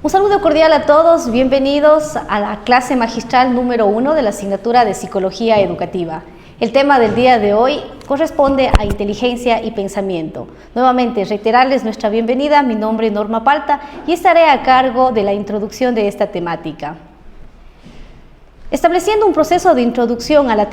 Un saludo cordial a todos, bienvenidos a la clase magistral número 1 de la asignatura de Psicología Educativa. El tema del día de hoy corresponde a inteligencia y pensamiento. Nuevamente, reiterarles nuestra bienvenida, mi nombre es Norma Palta y estaré a cargo de la introducción de esta temática. Estableciendo un proceso de introducción a la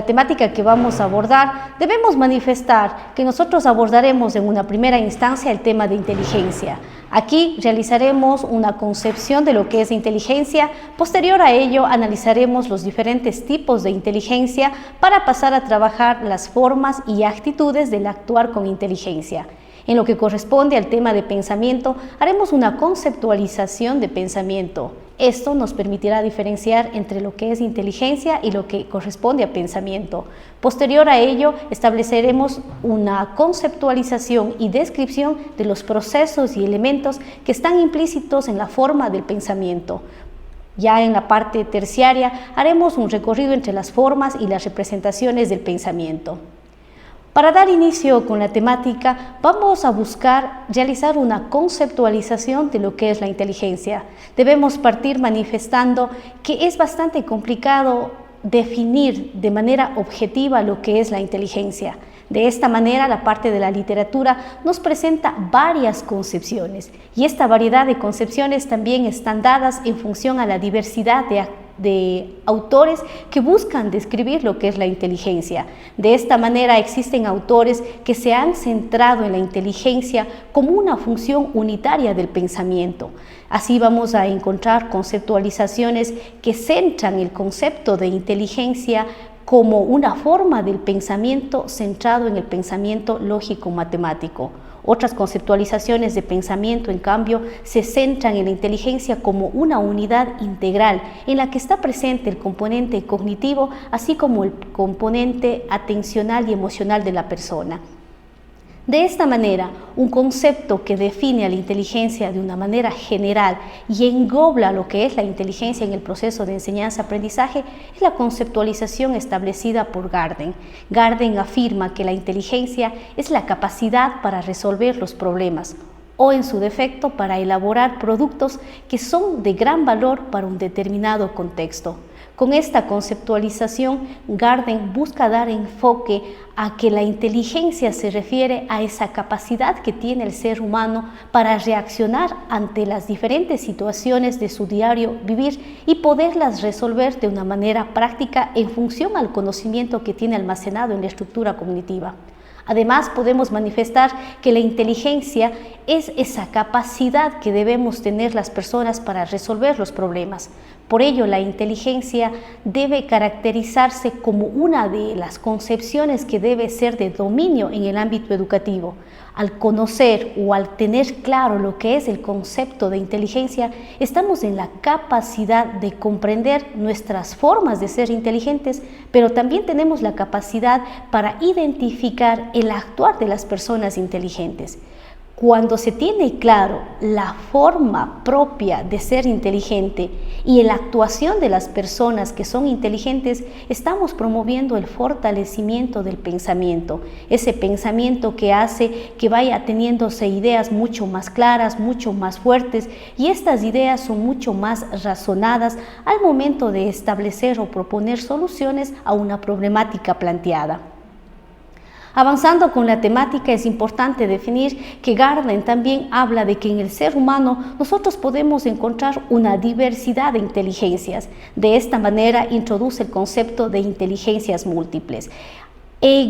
temática que vamos a abordar, debemos manifestar que nosotros abordaremos en una primera instancia el tema de inteligencia. Aquí realizaremos una concepción de lo que es inteligencia, posterior a ello analizaremos los diferentes tipos de inteligencia para pasar a trabajar las formas y actitudes del actuar con inteligencia. En lo que corresponde al tema de pensamiento, haremos una conceptualización de pensamiento. Esto nos permitirá diferenciar entre lo que es inteligencia y lo que corresponde a pensamiento. Posterior a ello, estableceremos una conceptualización y descripción de los procesos y elementos que están implícitos en la forma del pensamiento. Ya en la parte terciaria, haremos un recorrido entre las formas y las representaciones del pensamiento. Para dar inicio con la temática, vamos a buscar realizar una conceptualización de lo que es la inteligencia. Debemos partir manifestando que es bastante complicado definir de manera objetiva lo que es la inteligencia. De esta manera, la parte de la literatura nos presenta varias concepciones y esta variedad de concepciones también están dadas en función a la diversidad de autores que buscan describir lo que es la inteligencia. De esta manera existen autores que se han centrado en la inteligencia como una función unitaria del pensamiento. Así vamos a encontrar conceptualizaciones que centran el concepto de inteligencia como una forma del pensamiento centrado en el pensamiento lógico-matemático. Otras conceptualizaciones de pensamiento, en cambio, se centran en la inteligencia como una unidad integral en la que está presente el componente cognitivo, así como el componente atencional y emocional de la persona. De esta manera, un concepto que define a la inteligencia de una manera general y engloba lo que es la inteligencia en el proceso de enseñanza-aprendizaje es la conceptualización establecida por Garden. Garden afirma que la inteligencia es la capacidad para resolver los problemas o, en su defecto, para elaborar productos que son de gran valor para un determinado contexto. Con esta conceptualización, Garden busca dar enfoque a que la inteligencia se refiere a esa capacidad que tiene el ser humano para reaccionar ante las diferentes situaciones de su diario vivir y poderlas resolver de una manera práctica en función al conocimiento que tiene almacenado en la estructura cognitiva. Además, podemos manifestar que la inteligencia es esa capacidad que debemos tener las personas para resolver los problemas. Por ello, la inteligencia debe caracterizarse como una de las concepciones que debe ser de dominio en el ámbito educativo. Al conocer o al tener claro lo que es el concepto de inteligencia, estamos en la capacidad de comprender nuestras formas de ser inteligentes, pero también tenemos la capacidad para identificar el actuar de las personas inteligentes. Cuando se tiene claro la forma propia de ser inteligente y la actuación de las personas que son inteligentes, estamos promoviendo el fortalecimiento del pensamiento, ese pensamiento que hace que vaya teniéndose ideas mucho más claras, mucho más fuertes, y estas ideas son mucho más razonadas al momento de establecer o proponer soluciones a una problemática planteada. Avanzando con la temática, es importante definir que Garden también habla de que en el ser humano nosotros podemos encontrar una diversidad de inteligencias. De esta manera introduce el concepto de inteligencias múltiples.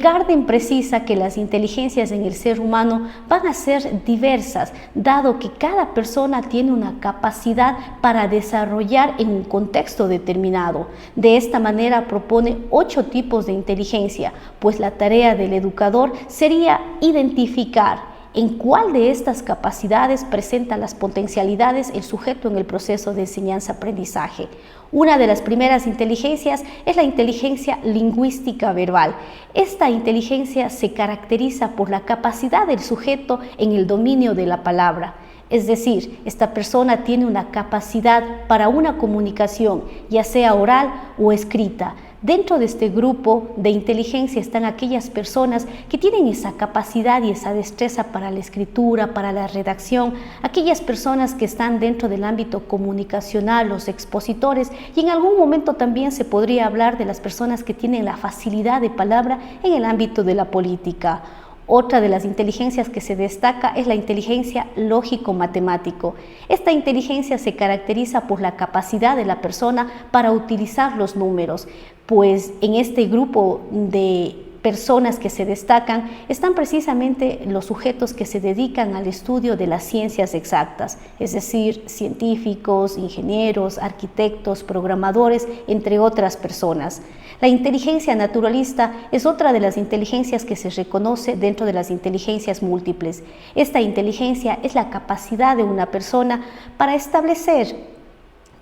Garden precisa que las inteligencias en el ser humano van a ser diversas, dado que cada persona tiene una capacidad para desarrollar en un contexto determinado. De esta manera propone 8 tipos de inteligencia, pues la tarea del educador sería identificar en cuál de estas capacidades presenta las potencialidades el sujeto en el proceso de enseñanza-aprendizaje. Una de las primeras inteligencias es la inteligencia lingüística verbal. Esta inteligencia se caracteriza por la capacidad del sujeto en el dominio de la palabra. Es decir, esta persona tiene una capacidad para una comunicación, ya sea oral o escrita. Dentro de este grupo de inteligencia están aquellas personas que tienen esa capacidad y esa destreza para la escritura, para la redacción, aquellas personas que están dentro del ámbito comunicacional, los expositores, y en algún momento también se podría hablar de las personas que tienen la facilidad de palabra en el ámbito de la política. Otra de las inteligencias que se destaca es la inteligencia lógico-matemático. Esta inteligencia se caracteriza por la capacidad de la persona para utilizar los números, pues en este grupo de personas que se destacan están precisamente los sujetos que se dedican al estudio de las ciencias exactas, es decir, científicos, ingenieros, arquitectos, programadores, entre otras personas. La inteligencia naturalista es otra de las inteligencias que se reconoce dentro de las inteligencias múltiples. Esta inteligencia es la capacidad de una persona para establecer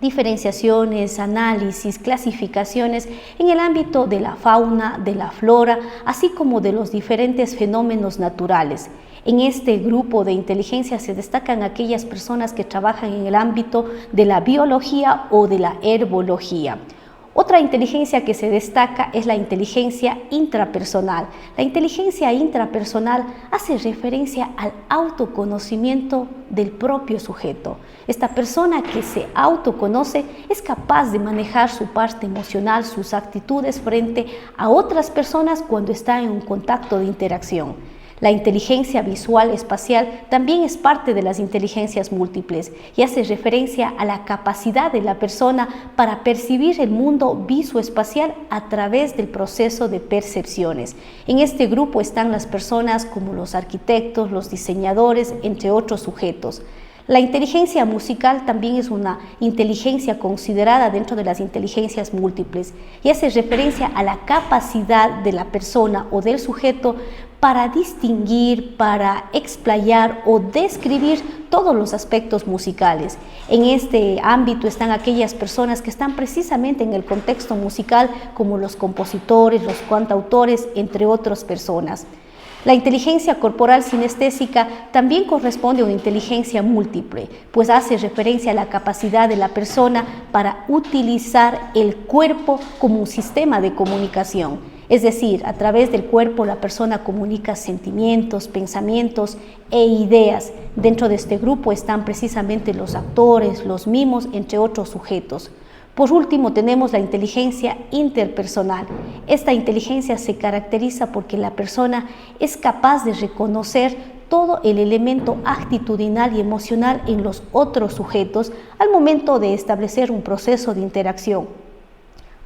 diferenciaciones, análisis, clasificaciones en el ámbito de la fauna, de la flora, así como de los diferentes fenómenos naturales. En este grupo de inteligencia se destacan aquellas personas que trabajan en el ámbito de la biología o de la herbología. Otra inteligencia que se destaca es la inteligencia intrapersonal. La inteligencia intrapersonal hace referencia al autoconocimiento del propio sujeto. Esta persona que se autoconoce es capaz de manejar su parte emocional, sus actitudes frente a otras personas cuando está en un contacto de interacción. La inteligencia visual espacial también es parte de las inteligencias múltiples y hace referencia a la capacidad de la persona para percibir el mundo visoespacial a través del proceso de percepciones. En este grupo están las personas como los arquitectos, los diseñadores, entre otros sujetos. La inteligencia musical también es una inteligencia considerada dentro de las inteligencias múltiples y hace referencia a la capacidad de la persona o del sujeto para distinguir, para explayar o describir todos los aspectos musicales. En este ámbito están aquellas personas que están precisamente en el contexto musical como los compositores, los cantautores, entre otras personas. La inteligencia corporal sinestésica también corresponde a una inteligencia múltiple, pues hace referencia a la capacidad de la persona para utilizar el cuerpo como un sistema de comunicación. Es decir, a través del cuerpo la persona comunica sentimientos, pensamientos e ideas. Dentro de este grupo están precisamente los actores, los mimos, entre otros sujetos. Por último, tenemos la inteligencia interpersonal. Esta inteligencia se caracteriza porque la persona es capaz de reconocer todo el elemento actitudinal y emocional en los otros sujetos al momento de establecer un proceso de interacción.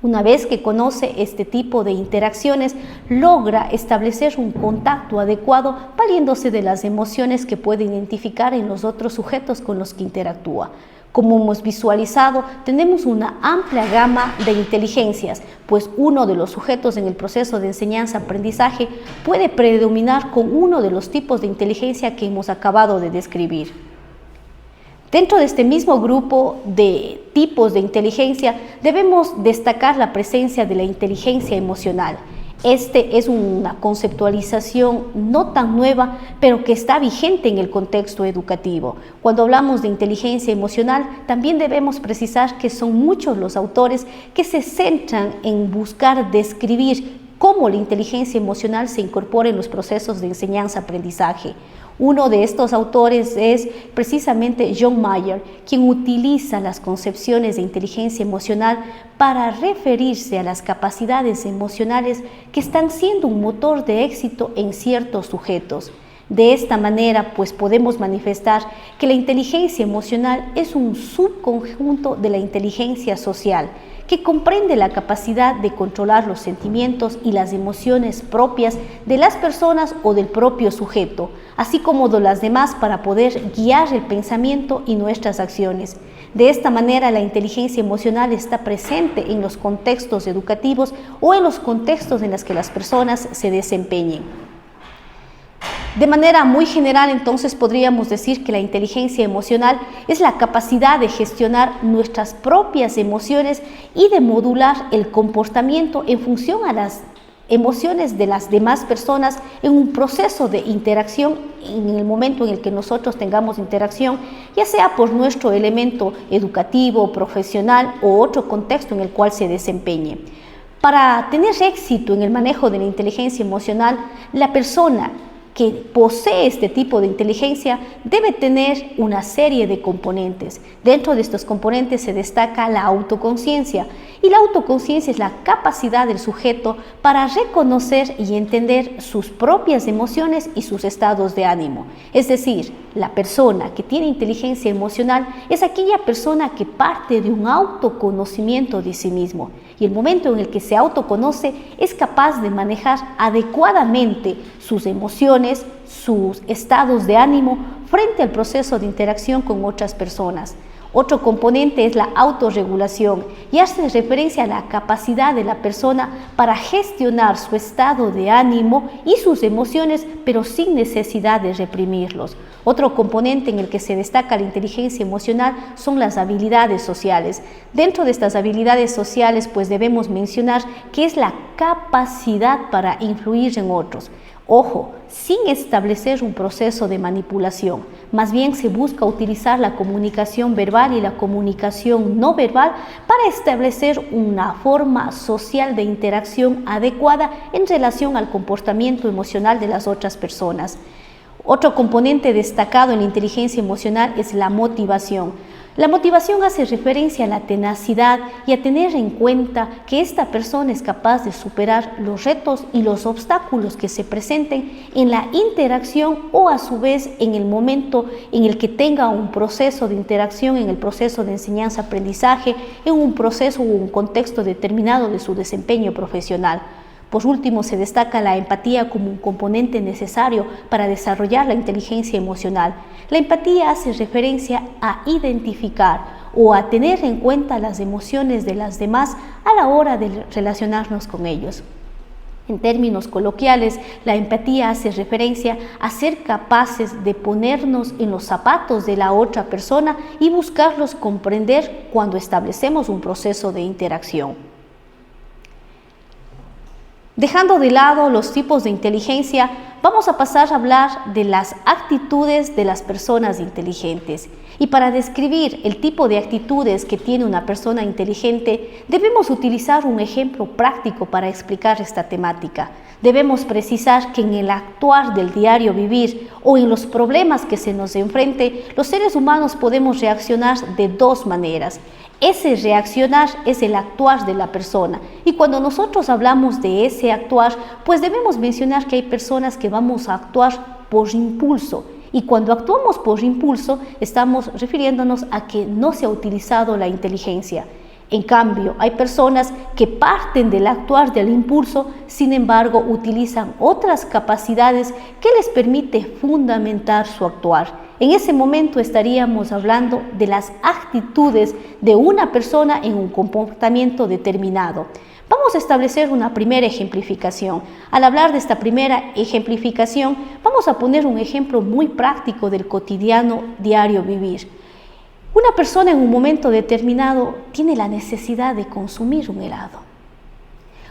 Una vez que conoce este tipo de interacciones, logra establecer un contacto adecuado valiéndose de las emociones que puede identificar en los otros sujetos con los que interactúa. Como hemos visualizado, tenemos una amplia gama de inteligencias, pues uno de los sujetos en el proceso de enseñanza-aprendizaje puede predominar con uno de los tipos de inteligencia que hemos acabado de describir. Dentro de este mismo grupo de tipos de inteligencia, debemos destacar la presencia de la inteligencia emocional. Este es una conceptualización no tan nueva, pero que está vigente en el contexto educativo. Cuando hablamos de inteligencia emocional, también debemos precisar que son muchos los autores que se centran en buscar describir cómo la inteligencia emocional se incorpora en los procesos de enseñanza-aprendizaje. Uno de estos autores es precisamente John Mayer, quien utiliza las concepciones de inteligencia emocional para referirse a las capacidades emocionales que están siendo un motor de éxito en ciertos sujetos. De esta manera, pues podemos manifestar que la inteligencia emocional es un subconjunto de la inteligencia social, que comprende la capacidad de controlar los sentimientos y las emociones propias de las personas o del propio sujeto, así como de las demás para poder guiar el pensamiento y nuestras acciones. De esta manera, la inteligencia emocional está presente en los contextos educativos o en los contextos en los que las personas se desempeñen. De manera muy general, entonces, podríamos decir que la inteligencia emocional es la capacidad de gestionar nuestras propias emociones y de modular el comportamiento en función a las emociones de las demás personas en un proceso de interacción en el momento en el que nosotros tengamos interacción, ya sea por nuestro elemento educativo, profesional o otro contexto en el cual se desempeñe. Para tener éxito en el manejo de la inteligencia emocional, la persona que posee este tipo de inteligencia debe tener una serie de componentes. Dentro de estos componentes se destaca la autoconciencia, y la autoconciencia es la capacidad del sujeto para reconocer y entender sus propias emociones y sus estados de ánimo. Es decir, la persona que tiene inteligencia emocional es aquella persona que parte de un autoconocimiento de sí mismo, y el momento en el que se autoconoce es capaz de manejar adecuadamente sus emociones, sus estados de ánimo frente al proceso de interacción con otras personas. Otro componente es la autorregulación, y hace referencia a la capacidad de la persona para gestionar su estado de ánimo y sus emociones, pero sin necesidad de reprimirlos. Otro componente en el que se destaca la inteligencia emocional son las habilidades sociales. Dentro de estas habilidades sociales, pues debemos mencionar que es la capacidad para influir en otros. Ojo, sin establecer un proceso de manipulación, más bien se busca utilizar la comunicación verbal y la comunicación no verbal para establecer una forma social de interacción adecuada en relación al comportamiento emocional de las otras personas. Otro componente destacado en la inteligencia emocional es la motivación. La motivación hace referencia a la tenacidad y a tener en cuenta que esta persona es capaz de superar los retos y los obstáculos que se presenten en la interacción, o a su vez en el momento en el que tenga un proceso de interacción, en el proceso de enseñanza-aprendizaje, en un proceso o un contexto determinado de su desempeño profesional. Por último, se destaca la empatía como un componente necesario para desarrollar la inteligencia emocional. La empatía hace referencia a identificar o a tener en cuenta las emociones de las demás a la hora de relacionarnos con ellos. En términos coloquiales, la empatía hace referencia a ser capaces de ponernos en los zapatos de la otra persona y buscarlos comprender cuando establecemos un proceso de interacción. Dejando de lado los tipos de inteligencia, vamos a pasar a hablar de las actitudes de las personas inteligentes. Y para describir el tipo de actitudes que tiene una persona inteligente, debemos utilizar un ejemplo práctico para explicar esta temática. Debemos precisar que en el actuar del diario vivir o en los problemas que se nos enfrente, los seres humanos podemos reaccionar de dos maneras. Ese reaccionar es el actuar de la persona, y cuando nosotros hablamos de ese actuar, pues debemos mencionar que hay personas que vamos a actuar por impulso, y cuando actuamos por impulso estamos refiriéndonos a que no se ha utilizado la inteligencia. En cambio, hay personas que parten del actuar del impulso, sin embargo utilizan otras capacidades que les permite fundamentar su actuar. En ese momento estaríamos hablando de las actitudes de una persona en un comportamiento determinado. Vamos a establecer una primera ejemplificación. Al hablar de esta primera ejemplificación, vamos a poner un ejemplo muy práctico del cotidiano diario vivir. Una persona en un momento determinado tiene la necesidad de consumir un helado.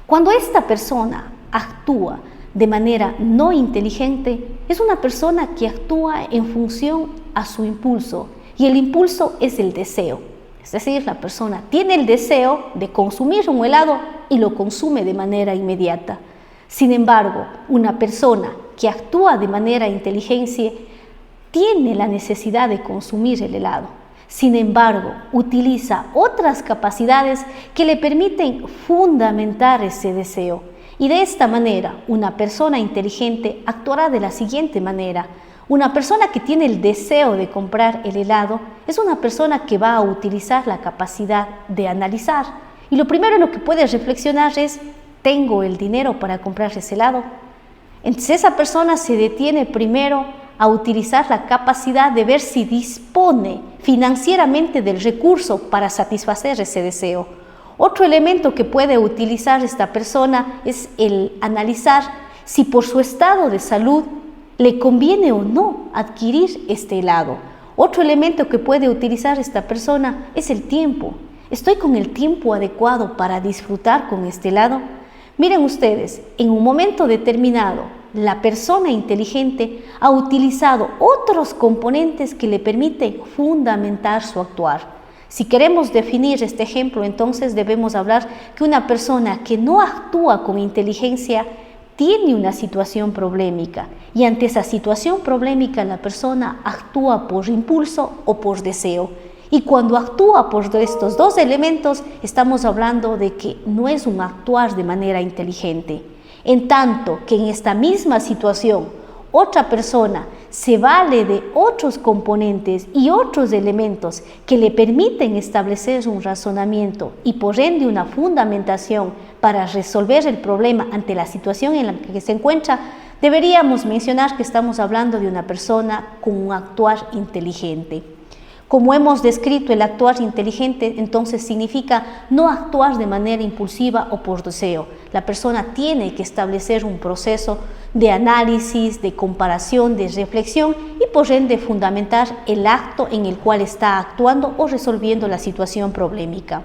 Cuando esta persona actúa de manera no inteligente, es una persona que actúa en función a su impulso, y el impulso es el deseo. Es decir, la persona tiene el deseo de consumir un helado y lo consume de manera inmediata. Sin embargo, una persona que actúa de manera inteligente tiene la necesidad de consumir el helado. Sin embargo, utiliza otras capacidades que le permiten fundamentar ese deseo. Y de esta manera, una persona inteligente actuará de la siguiente manera. Una persona que tiene el deseo de comprar el helado es una persona que va a utilizar la capacidad de analizar. Y lo primero en lo que puede reflexionar es: ¿tengo el dinero para comprar ese helado? Entonces esa persona se detiene primero a utilizar la capacidad de ver si dispone financieramente del recurso para satisfacer ese deseo. Otro elemento que puede utilizar esta persona es el analizar si por su estado de salud le conviene o no adquirir este helado. Otro elemento que puede utilizar esta persona es el tiempo. ¿Estoy con el tiempo adecuado para disfrutar con este helado? Miren ustedes, en un momento determinado, la persona inteligente ha utilizado otros componentes que le permiten fundamentar su actuar. Si queremos definir este ejemplo, entonces debemos hablar que una persona que no actúa con inteligencia tiene una situación problemática, y ante esa situación problemática la persona actúa por impulso o por deseo. Y cuando actúa por estos dos elementos, estamos hablando de que no es un actuar de manera inteligente. En tanto que en esta misma situación, otra persona se vale de otros componentes y otros elementos que le permiten establecer un razonamiento y por ende una fundamentación para resolver el problema ante la situación en la que se encuentra, deberíamos mencionar que estamos hablando de una persona con un actuar inteligente. Como hemos descrito, el actuar inteligente entonces significa no actuar de manera impulsiva o por deseo. La persona tiene que establecer un proceso de análisis, de comparación, de reflexión y por ende fundamentar el acto en el cual está actuando o resolviendo la situación problemática.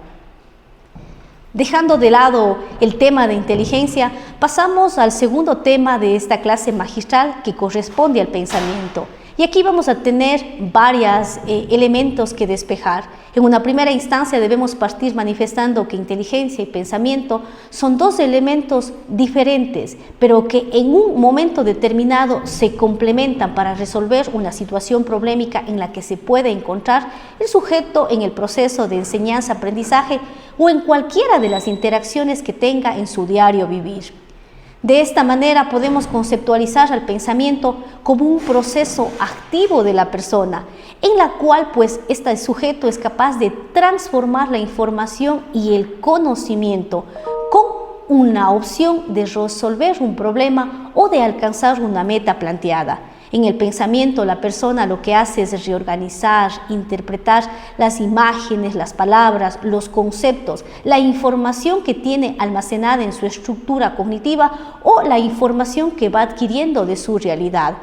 Dejando de lado el tema de inteligencia, pasamos al segundo tema de esta clase magistral que corresponde al pensamiento. Y aquí vamos a tener varios elementos que despejar. En una primera instancia debemos partir manifestando que inteligencia y pensamiento son dos elementos diferentes, pero que en un momento determinado se complementan para resolver una situación problemática en la que se puede encontrar el sujeto en el proceso de enseñanza-aprendizaje o en cualquiera de las interacciones que tenga en su diario vivir. De esta manera podemos conceptualizar al pensamiento como un proceso activo de la persona, en la cual este sujeto es capaz de transformar la información y el conocimiento con una opción de resolver un problema o de alcanzar una meta planteada. En el pensamiento, la persona lo que hace es reorganizar, interpretar las imágenes, las palabras, los conceptos, la información que tiene almacenada en su estructura cognitiva o la información que va adquiriendo de su realidad.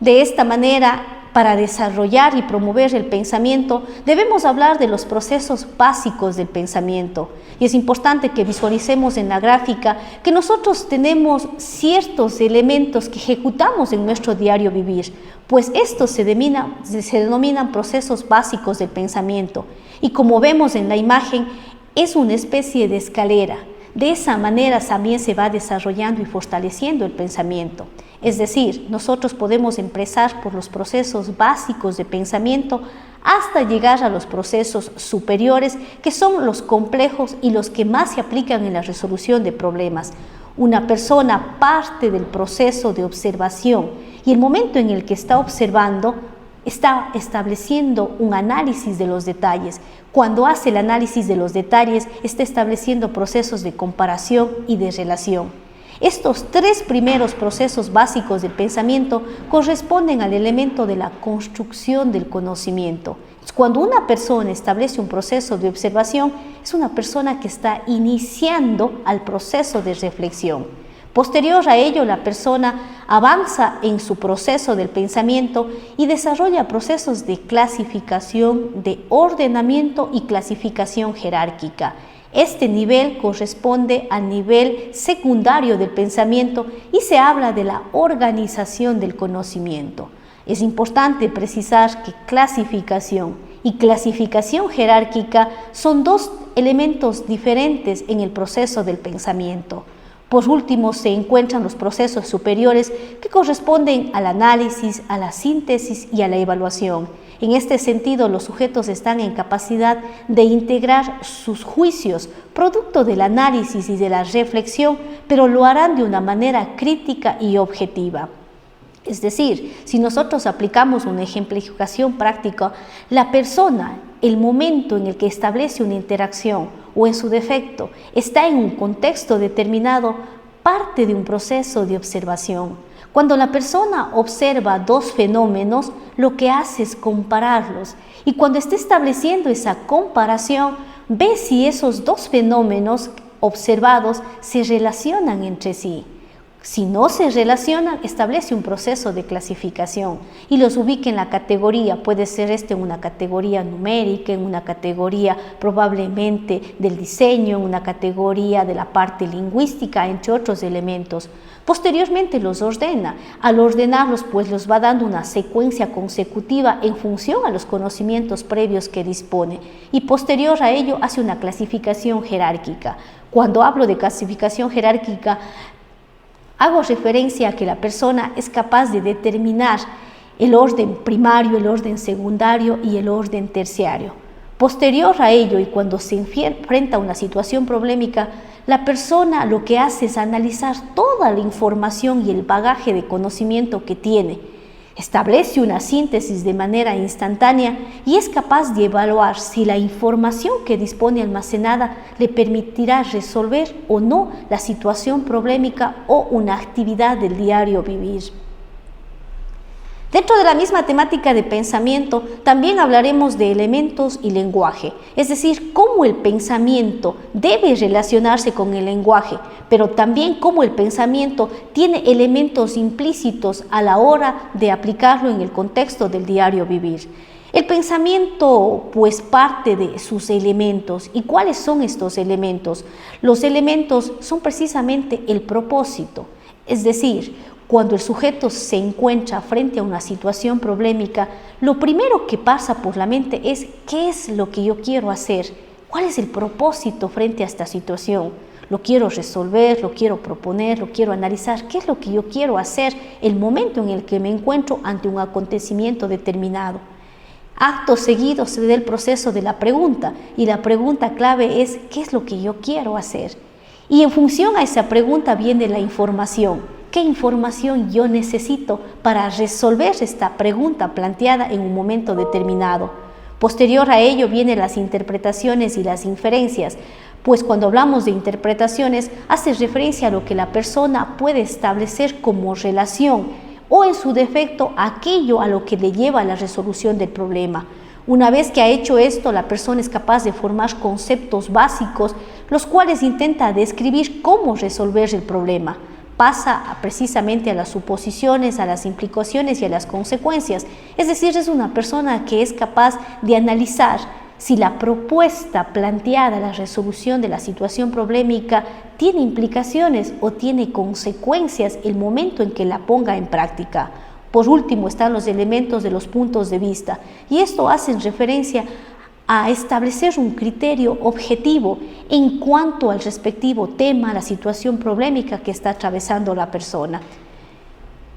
De esta manera, para desarrollar y promover el pensamiento, debemos hablar de los procesos básicos del pensamiento. Y es importante que visualicemos en la gráfica que nosotros tenemos ciertos elementos que ejecutamos en nuestro diario vivir, pues estos se denominan procesos básicos del pensamiento. Y como vemos en la imagen, es una especie de escalera. De esa manera también se va desarrollando y fortaleciendo el pensamiento. Es decir, nosotros podemos empezar por los procesos básicos de pensamiento hasta llegar a los procesos superiores, que son los complejos y los que más se aplican en la resolución de problemas. Una persona parte del proceso de observación y el momento en el que está observando, está estableciendo un análisis de los detalles. Cuando hace el análisis de los detalles, está estableciendo procesos de comparación y de relación. Estos tres primeros procesos básicos del pensamiento corresponden al elemento de la construcción del conocimiento. Cuando una persona establece un proceso de observación, es una persona que está iniciando al proceso de reflexión. Posterior a ello, la persona avanza en su proceso del pensamiento y desarrolla procesos de clasificación, de ordenamiento y clasificación jerárquica. Este nivel corresponde al nivel secundario del pensamiento y se habla de la organización del conocimiento. Es importante precisar que clasificación y clasificación jerárquica son dos elementos diferentes en el proceso del pensamiento. Por último, se encuentran los procesos superiores que corresponden al análisis, a la síntesis y a la evaluación. En este sentido, los sujetos están en capacidad de integrar sus juicios, producto del análisis y de la reflexión, pero lo harán de una manera crítica y objetiva. Es decir, si nosotros aplicamos una ejemplificación práctica, la persona, el momento en el que establece una interacción o en su defecto está en un contexto determinado, parte de un proceso de observación. Cuando la persona observa dos fenómenos, lo que hace es compararlos, y cuando está estableciendo esa comparación, ve si esos dos fenómenos observados se relacionan entre sí. Si no se relacionan, establece un proceso de clasificación y los ubica en la categoría. Puede ser en una categoría numérica, en una categoría probablemente del diseño, en una categoría de la parte lingüística, entre otros elementos. Posteriormente los ordena. Al ordenarlos, pues los va dando una secuencia consecutiva en función a los conocimientos previos que dispone. Y posterior a ello hace una clasificación jerárquica. Cuando hablo de clasificación jerárquica, hago referencia a que la persona es capaz de determinar el orden primario, el orden secundario y el orden terciario. Posterior a ello, y cuando se enfrenta a una situación problemática, la persona lo que hace es analizar toda la información y el bagaje de conocimiento que tiene. Establece una síntesis de manera instantánea y es capaz de evaluar si la información que dispone almacenada le permitirá resolver o no la situación problemática o una actividad del diario vivir. Dentro de la misma temática de pensamiento, también hablaremos de elementos y lenguaje, es decir, cómo el pensamiento debe relacionarse con el lenguaje, pero también cómo el pensamiento tiene elementos implícitos a la hora de aplicarlo en el contexto del diario vivir. El pensamiento, pues, parte de sus elementos. ¿Y cuáles son estos elementos? Los elementos son precisamente el propósito, es decir, cuando el sujeto se encuentra frente a una situación problemática, lo primero que pasa por la mente es ¿qué es lo que yo quiero hacer? ¿Cuál es el propósito frente a esta situación? ¿Lo quiero resolver? ¿Lo quiero proponer? ¿Lo quiero analizar? ¿Qué es lo que yo quiero hacer el momento en el que me encuentro ante un acontecimiento determinado? Acto seguido se da el proceso de la pregunta y la pregunta clave es ¿qué es lo que yo quiero hacer? Y en función a esa pregunta viene la información. ¿Qué información yo necesito para resolver esta pregunta planteada en un momento determinado? Posterior a ello vienen las interpretaciones y las inferencias, pues cuando hablamos de interpretaciones hace referencia a lo que la persona puede establecer como relación o en su defecto aquello a lo que le lleva a la resolución del problema. Una vez que ha hecho esto, la persona es capaz de formar conceptos básicos, los cuales intenta describir cómo resolver el problema. Pasa precisamente a las suposiciones, a las implicaciones y a las consecuencias. Es decir, es una persona que es capaz de analizar si la propuesta planteada, la resolución de la situación problemática, tiene implicaciones o tiene consecuencias el momento en que la ponga en práctica. Por último están los elementos de los puntos de vista y esto hace referencia a establecer un criterio objetivo en cuanto al respectivo tema, la situación problemática que está atravesando la persona.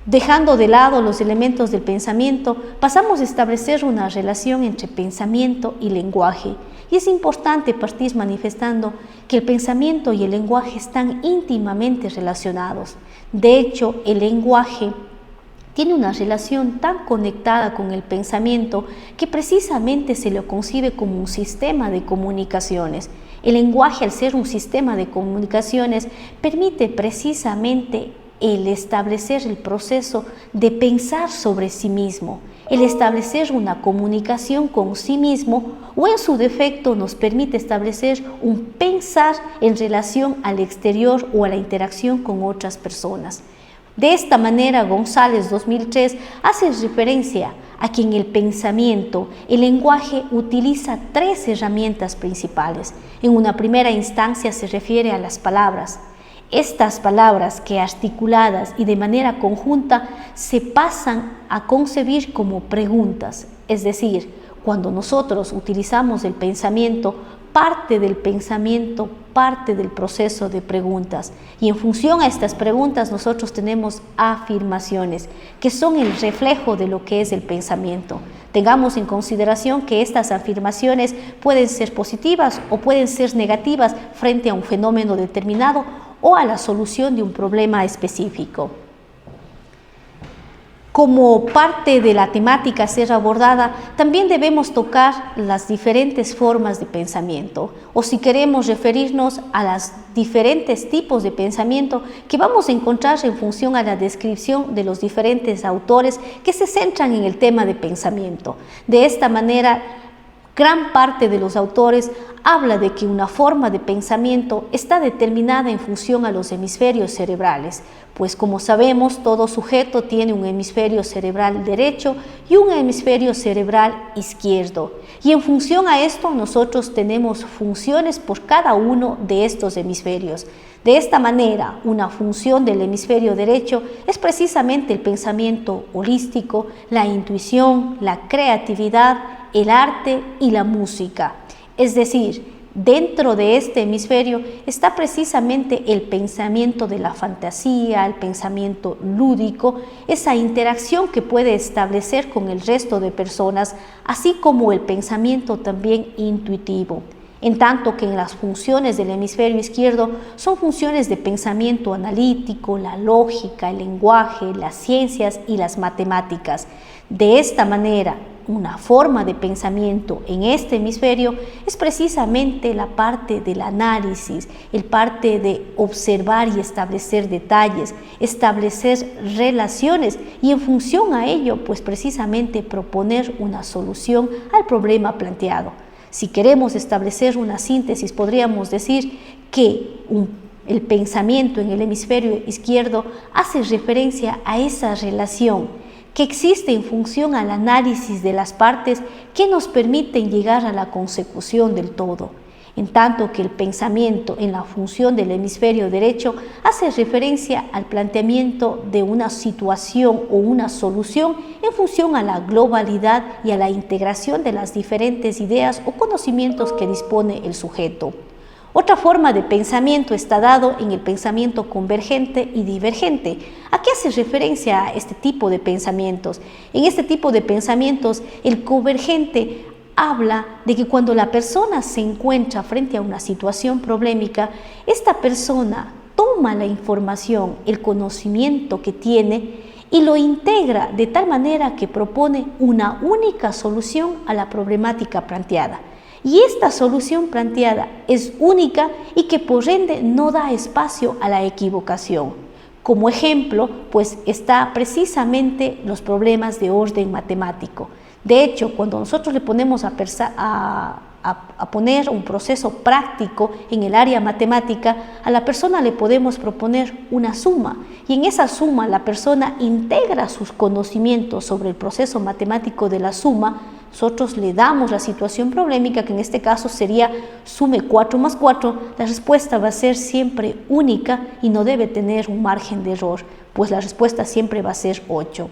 Dejando de lado los elementos del pensamiento, pasamos a establecer una relación entre pensamiento y lenguaje. Y es importante partir manifestando que el pensamiento y el lenguaje están íntimamente relacionados. De hecho, el lenguaje tiene una relación tan conectada con el pensamiento que precisamente se lo concibe como un sistema de comunicaciones. El lenguaje, al ser un sistema de comunicaciones, permite precisamente el establecer el proceso de pensar sobre sí mismo, el establecer una comunicación con sí mismo o en su defecto nos permite establecer un pensar en relación al exterior o a la interacción con otras personas. De esta manera, González 2003 hace referencia a que en el pensamiento el lenguaje utiliza tres herramientas principales. En una primera instancia se refiere a las palabras. Estas palabras que articuladas y de manera conjunta se pasan a concebir como preguntas, es decir, cuando nosotros utilizamos el pensamiento, parte del pensamiento, parte del proceso de preguntas. Y en función a estas preguntas nosotros tenemos afirmaciones, que son el reflejo de lo que es el pensamiento. Tengamos en consideración que estas afirmaciones pueden ser positivas o pueden ser negativas frente a un fenómeno determinado o a la solución de un problema específico. Como parte de la temática a ser abordada, también debemos tocar las diferentes formas de pensamiento, o si queremos referirnos a los diferentes tipos de pensamiento que vamos a encontrar en función a la descripción de los diferentes autores que se centran en el tema de pensamiento. De esta manera, gran parte de los autores habla de que una forma de pensamiento está determinada en función a los hemisferios cerebrales, pues como sabemos, todo sujeto tiene un hemisferio cerebral derecho y un hemisferio cerebral izquierdo. Y en función a esto, nosotros tenemos funciones por cada uno de estos hemisferios. De esta manera, una función del hemisferio derecho es precisamente el pensamiento holístico, la intuición, la creatividad, el arte y la música. Es decir, dentro de este hemisferio está precisamente el pensamiento de la fantasía, el pensamiento lúdico, esa interacción que puede establecer con el resto de personas, así como el pensamiento también intuitivo. En tanto que en las funciones del hemisferio izquierdo son funciones de pensamiento analítico, la lógica, el lenguaje, las ciencias y las matemáticas. De esta manera, una forma de pensamiento en este hemisferio es precisamente la parte del análisis, el parte de observar y establecer detalles, establecer relaciones y en función a ello, pues precisamente proponer una solución al problema planteado. Si queremos establecer una síntesis, podríamos decir que el pensamiento en el hemisferio izquierdo hace referencia a esa relación que existe en función al análisis de las partes que nos permiten llegar a la consecución del todo, en tanto que el pensamiento en la función del hemisferio derecho hace referencia al planteamiento de una situación o una solución en función a la globalidad y a la integración de las diferentes ideas o conocimientos que dispone el sujeto. Otra forma de pensamiento está dado en el pensamiento convergente y divergente. ¿A qué hace referencia a este tipo de pensamientos? En este tipo de pensamientos, el convergente habla de que cuando la persona se encuentra frente a una situación problemática, esta persona toma la información, el conocimiento que tiene y lo integra de tal manera que propone una única solución a la problemática planteada. Y esta solución planteada es única y que por ende no da espacio a la equivocación. Como ejemplo, pues está precisamente los problemas de orden matemático. De hecho, cuando nosotros le ponemos a poner un proceso práctico en el área matemática, a la persona le podemos proponer una suma y en esa suma la persona integra sus conocimientos sobre el proceso matemático de la suma. Nosotros le damos la situación problemática, que en este caso sería sume 4 más 4, la respuesta va a ser siempre única y no debe tener un margen de error, pues la respuesta siempre va a ser 8.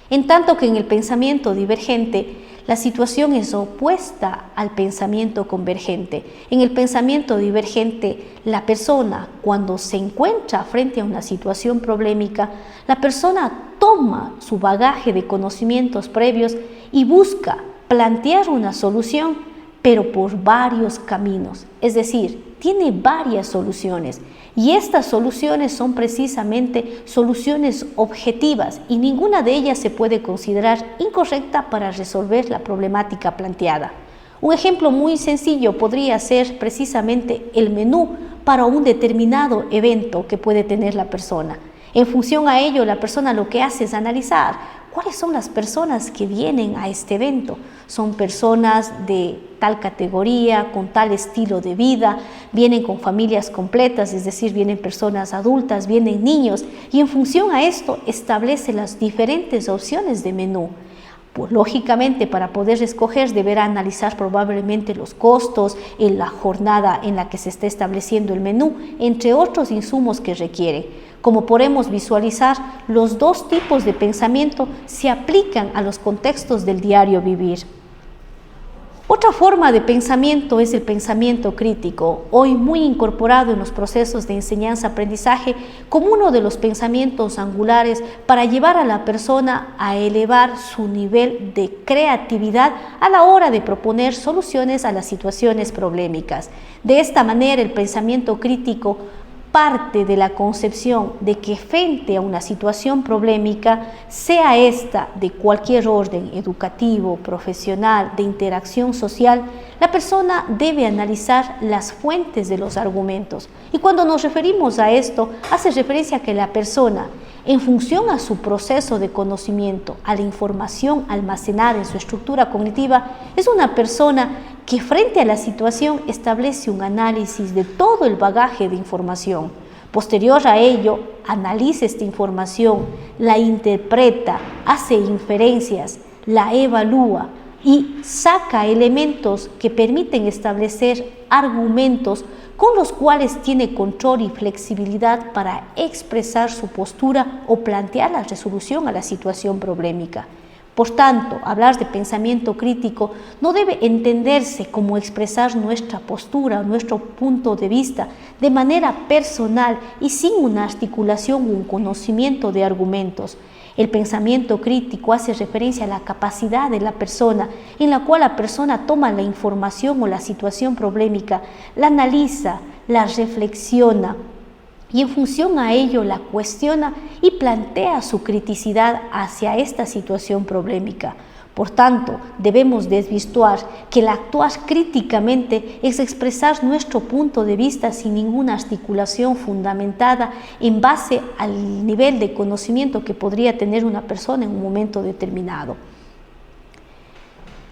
En tanto que en el pensamiento divergente, la situación es opuesta al pensamiento convergente. En el pensamiento divergente, la persona, cuando se encuentra frente a una situación problemática, la persona toma su bagaje de conocimientos previos y busca plantear una solución, pero por varios caminos. Es decir, tiene varias soluciones y estas soluciones son precisamente soluciones objetivas y ninguna de ellas se puede considerar incorrecta para resolver la problemática planteada. Un ejemplo muy sencillo podría ser precisamente el menú para un determinado evento que puede tener la persona. En función a ello, la persona lo que hace es analizar cuáles son las personas que vienen a este evento. Son personas de tal categoría, con tal estilo de vida, vienen con familias completas, es decir, vienen personas adultas, vienen niños, y en función a esto establece las diferentes opciones de menú. Pues, lógicamente, para poder escoger deberá analizar probablemente los costos, en la jornada en la que se está estableciendo el menú, entre otros insumos que requiere. Como podemos visualizar, los dos tipos de pensamiento se aplican a los contextos del diario vivir. Otra forma de pensamiento es el pensamiento crítico, hoy muy incorporado en los procesos de enseñanza-aprendizaje como uno de los pensamientos angulares para llevar a la persona a elevar su nivel de creatividad a la hora de proponer soluciones a las situaciones problemáticas. De esta manera, el pensamiento crítico parte de la concepción de que frente a una situación problemática, sea esta de cualquier orden educativo, profesional, de interacción social, la persona debe analizar las fuentes de los argumentos. Y cuando nos referimos a esto, hace referencia a que la persona, en función a su proceso de conocimiento, a la información almacenada en su estructura cognitiva, es una persona que frente a la situación establece un análisis de todo el bagaje de información. Posterior a ello, analiza esta información, la interpreta, hace inferencias, la evalúa y saca elementos que permiten establecer argumentos con los cuales tiene control y flexibilidad para expresar su postura o plantear la resolución a la situación problemática. Por tanto, hablar de pensamiento crítico no debe entenderse como expresar nuestra postura o nuestro punto de vista de manera personal y sin una articulación o un conocimiento de argumentos. El pensamiento crítico hace referencia a la capacidad de la persona en la cual la persona toma la información o la situación problemática, la analiza, la reflexiona y en función a ello la cuestiona y plantea su criticidad hacia esta situación problemática. Por tanto, debemos desvirtuar que el actuar críticamente es expresar nuestro punto de vista sin ninguna articulación fundamentada en base al nivel de conocimiento que podría tener una persona en un momento determinado.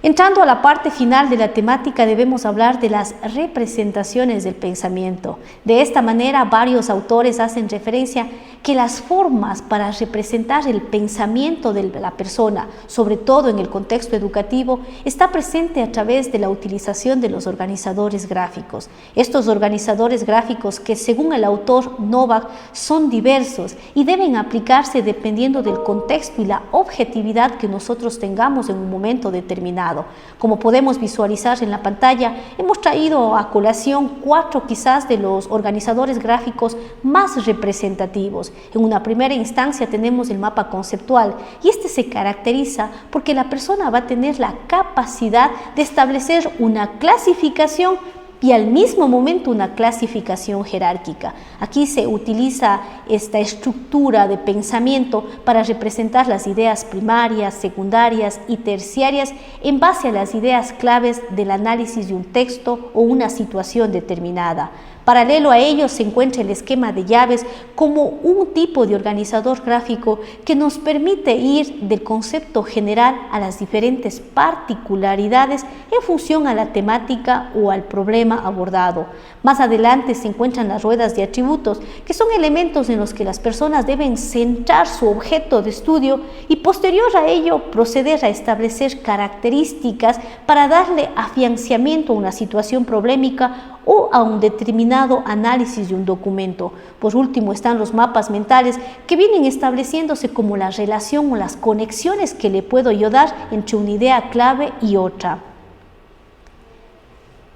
Entrando a la parte final de la temática, debemos hablar de las representaciones del pensamiento. De esta manera, varios autores hacen referencia que las formas para representar el pensamiento de la persona, sobre todo en el contexto educativo, está presente a través de la utilización de los organizadores gráficos. Estos organizadores gráficos, que según el autor Novak son diversos y deben aplicarse dependiendo del contexto y la objetividad que nosotros tengamos en un momento determinado. Como podemos visualizar en la pantalla, hemos traído a colación 4 quizás de los organizadores gráficos más representativos. En una primera instancia tenemos el mapa conceptual y este se caracteriza porque la persona va a tener la capacidad de establecer una clasificación y al mismo momento una clasificación jerárquica. Aquí se utiliza esta estructura de pensamiento para representar las ideas primarias, secundarias y terciarias en base a las ideas claves del análisis de un texto o una situación determinada. Paralelo a ello se encuentra el esquema de llaves como un tipo de organizador gráfico que nos permite ir del concepto general a las diferentes particularidades en función a la temática o al problema abordado. Más adelante se encuentran las ruedas de atributos, que son elementos en los que las personas deben centrar su objeto de estudio y posterior a ello proceder a establecer características para darle afianzamiento a una situación problemática o a un determinado análisis de un documento. Por último están los mapas mentales, que vienen estableciéndose como la relación o las conexiones que le puedo yo dar entre una idea clave y otra.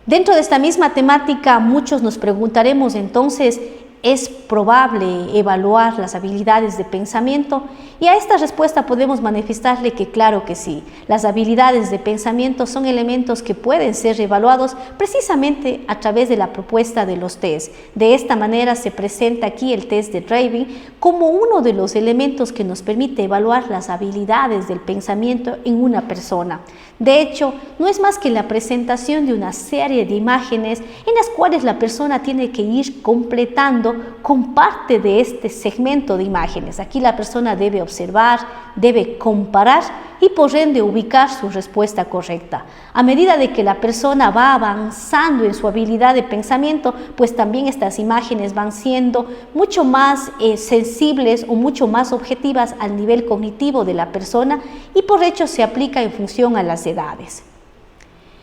Dentro de esta misma temática, muchos nos preguntaremos entonces, ¿es probable evaluar las habilidades de pensamiento? Y a esta respuesta podemos manifestarle que claro que sí. Las habilidades de pensamiento son elementos que pueden ser evaluados precisamente a través de la propuesta de los test. De esta manera se presenta aquí el test de Raven como uno de los elementos que nos permite evaluar las habilidades del pensamiento en una persona. De hecho, no es más que la presentación de una serie de imágenes en las cuales la persona tiene que ir completando con parte de este segmento de imágenes. Aquí la persona debe observar, debe comparar y por ende ubicar su respuesta correcta. A medida de que la persona va avanzando en su habilidad de pensamiento, pues también estas imágenes van siendo mucho más sensibles o mucho más objetivas al nivel cognitivo de la persona y por hecho se aplica en función a las edades.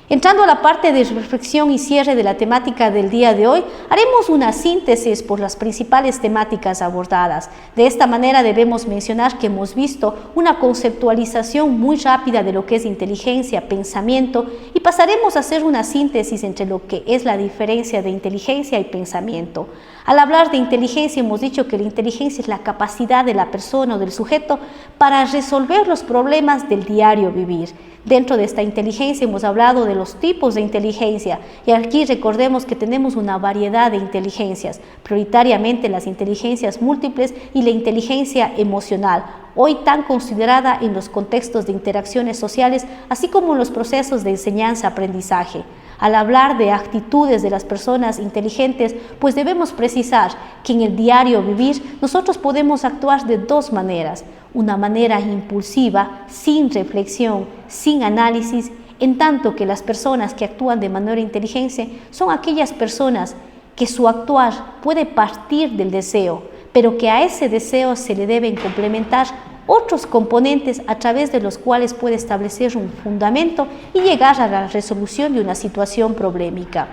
Entrando a la parte de reflexión y cierre de la temática del día de hoy, haremos una síntesis por las principales temáticas abordadas. De esta manera debemos mencionar que hemos visto una conceptualización muy rápida de lo que es inteligencia, pensamiento, y pasaremos a hacer una síntesis entre lo que es la diferencia de inteligencia y pensamiento. Al hablar de inteligencia hemos dicho que la inteligencia es la capacidad de la persona o del sujeto para resolver los problemas del diario vivir. Dentro de esta inteligencia hemos hablado de los tipos de inteligencia y aquí recordemos que tenemos una variedad de inteligencias, prioritariamente las inteligencias múltiples y la inteligencia emocional, hoy tan considerada en los contextos de interacciones sociales, así como en los procesos de enseñanza-aprendizaje. Al hablar de actitudes de las personas inteligentes, pues debemos precisar que en el diario vivir nosotros podemos actuar de dos maneras: una manera impulsiva, sin reflexión, sin análisis, en tanto que las personas que actúan de manera inteligente son aquellas personas que su actuar puede partir del deseo, pero que a ese deseo se le deben complementar otros componentes a través de los cuales puede establecer un fundamento y llegar a la resolución de una situación problemática.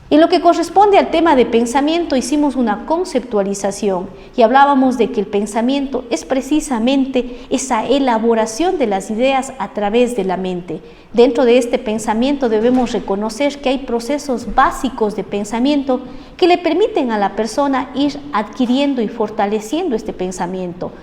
En lo que corresponde al tema de pensamiento, hicimos una conceptualización y hablábamos de que el pensamiento es precisamente esa elaboración de las ideas a través de la mente. Dentro de este pensamiento debemos reconocer que hay procesos básicos de pensamiento que le permiten a la persona ir adquiriendo y fortaleciendo este pensamiento.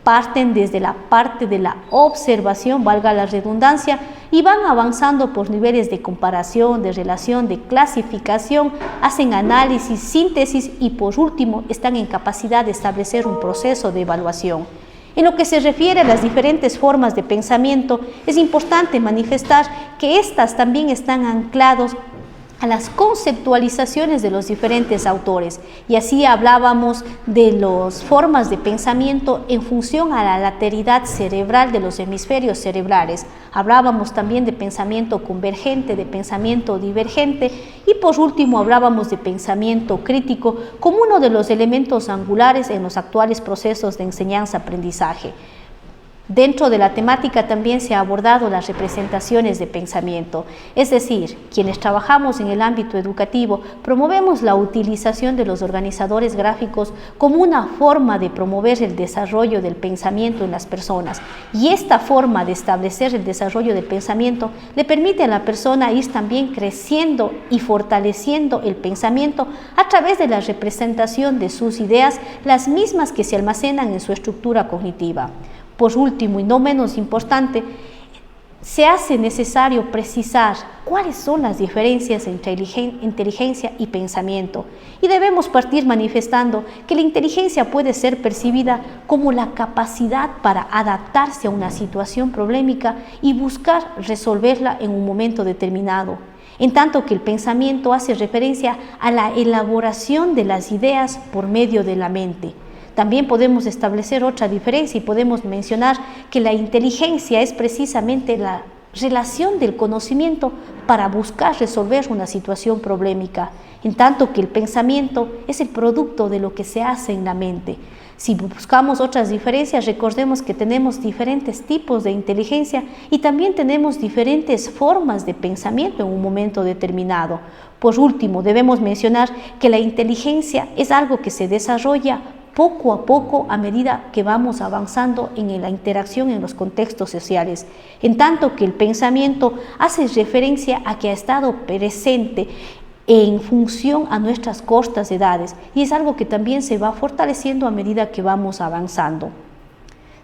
Parten desde la parte de la observación, valga la redundancia, y van avanzando por niveles de comparación, de relación, de clasificación, hacen análisis, síntesis y por último están en capacidad de establecer un proceso de evaluación. En lo que se refiere a las diferentes formas de pensamiento, es importante manifestar que estas también están anclados a las conceptualizaciones de los diferentes autores, y así hablábamos de las formas de pensamiento en función a la lateralidad cerebral de los hemisferios cerebrales. Hablábamos también de pensamiento convergente, de pensamiento divergente y por último hablábamos de pensamiento crítico como uno de los elementos angulares en los actuales procesos de enseñanza-aprendizaje. Dentro de la temática también se ha abordado las representaciones de pensamiento, es decir, quienes trabajamos en el ámbito educativo promovemos la utilización de los organizadores gráficos como una forma de promover el desarrollo del pensamiento en las personas, y esta forma de establecer el desarrollo del pensamiento le permite a la persona ir también creciendo y fortaleciendo el pensamiento a través de la representación de sus ideas, las mismas que se almacenan en su estructura cognitiva. Por último y no menos importante, se hace necesario precisar cuáles son las diferencias entre inteligencia y pensamiento, y debemos partir manifestando que la inteligencia puede ser percibida como la capacidad para adaptarse a una situación problemática y buscar resolverla en un momento determinado, en tanto que el pensamiento hace referencia a la elaboración de las ideas por medio de la mente. También podemos establecer otra diferencia y podemos mencionar que la inteligencia es precisamente la relación del conocimiento para buscar resolver una situación problemática, en tanto que el pensamiento es el producto de lo que se hace en la mente. Si buscamos otras diferencias, recordemos que tenemos diferentes tipos de inteligencia y también tenemos diferentes formas de pensamiento en un momento determinado. Por último, debemos mencionar que la inteligencia es algo que se desarrolla poco a poco a medida que vamos avanzando en la interacción en los contextos sociales, en tanto que el pensamiento hace referencia a que ha estado presente en función a nuestras cortas edades y es algo que también se va fortaleciendo a medida que vamos avanzando.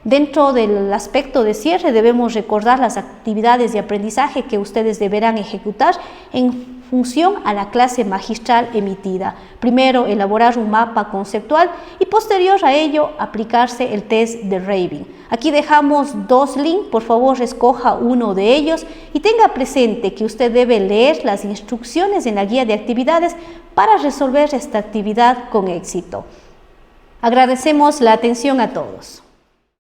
Dentro del aspecto de cierre debemos recordar las actividades de aprendizaje que ustedes deberán ejecutar en función a la clase magistral emitida. Primero, elaborar un mapa conceptual y posterior a ello aplicarse el test de Rabin. Aquí dejamos dos links, por favor escoja uno de ellos y tenga presente que usted debe leer las instrucciones en la guía de actividades para resolver esta actividad con éxito. Agradecemos la atención a todos.